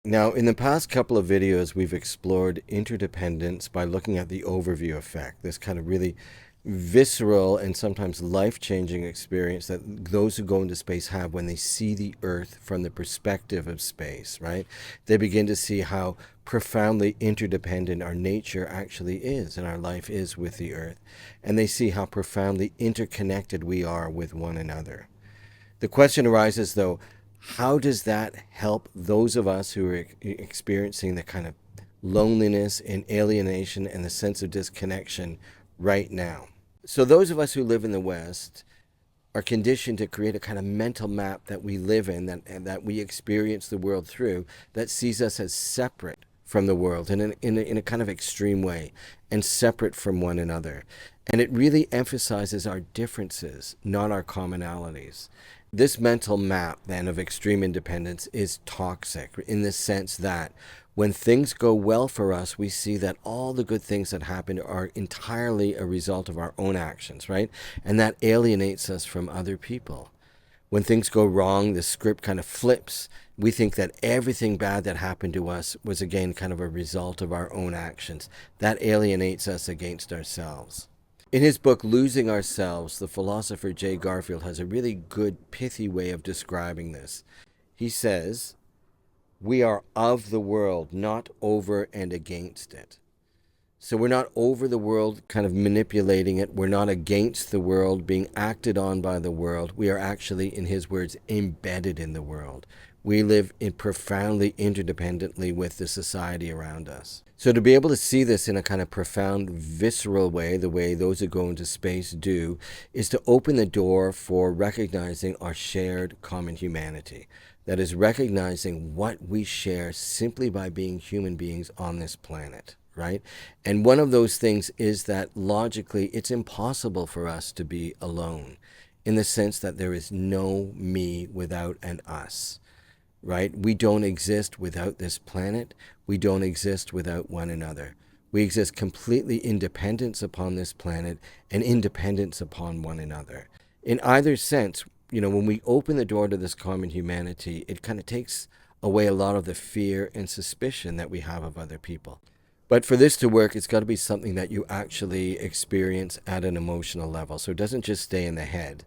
Now, in the past couple of videos, we've explored interdependence by looking at the overview effect, this kind of really visceral and sometimes life-changing experience that those who go into space have when they see the Earth from the perspective of space, right? They begin to see how profoundly interdependent our nature actually is and our life is with the Earth. And they see how profoundly interconnected we are with one another. The question arises, though, how does that help those of us who are experiencing the kind of loneliness and alienation and the sense of disconnection right now? So those of us who live in the West are conditioned to create a kind of mental map that we live in, that we experience the world through, that sees us as separate from the world in a kind of extreme way and separate from one another. And it really emphasizes our differences, not our commonalities. This mental map, then, of extreme independence is toxic in the sense that when things go well for us, we see that all the good things that happen are entirely a result of our own actions, right? And that alienates us from other people. When things go wrong, the script kind of flips. We think that everything bad that happened to us was, again, kind of a result of our own actions. That alienates us against ourselves. In his book, Losing Ourselves, the philosopher Jay Garfield has a really good, pithy way of describing this. He says, "We are of the world, not over and against it." So we're not over the world kind of manipulating it. We're not against the world, being acted on by the world. We are actually, in his words, embedded in the world. We live in profoundly interdependently with the society around us. So to be able to see this in a kind of profound, visceral way, the way those who go into space do, is to open the door for recognizing our shared common humanity. That is, recognizing what we share simply by being human beings on this planet, right? And one of those things is that logically it's impossible for us to be alone, in the sense that there is no me without an us. Right? We don't exist without this planet. We don't exist without one another. We exist completely independent upon this planet and independence upon one another. In either sense, when we open the door to this common humanity, it kind of takes away a lot of the fear and suspicion that we have of other people. But for this to work, it's got to be something that you actually experience at an emotional level. So it doesn't just stay in the head,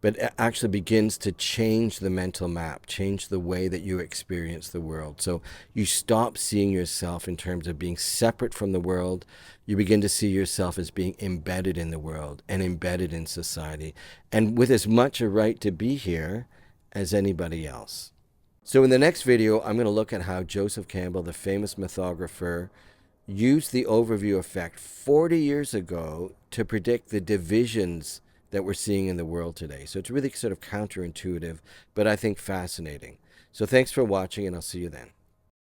but it actually begins to change the mental map, change the way that you experience the world. So you stop seeing yourself in terms of being separate from the world. You begin to see yourself as being embedded in the world and embedded in society, and with as much a right to be here as anybody else. So in the next video, I'm going to look at how Joseph Campbell, the famous mythographer, used the overview effect 40 years ago to predict the divisions that we're seeing in the world today. So it's really sort of counterintuitive, but I think fascinating. So thanks for watching, and I'll see you then.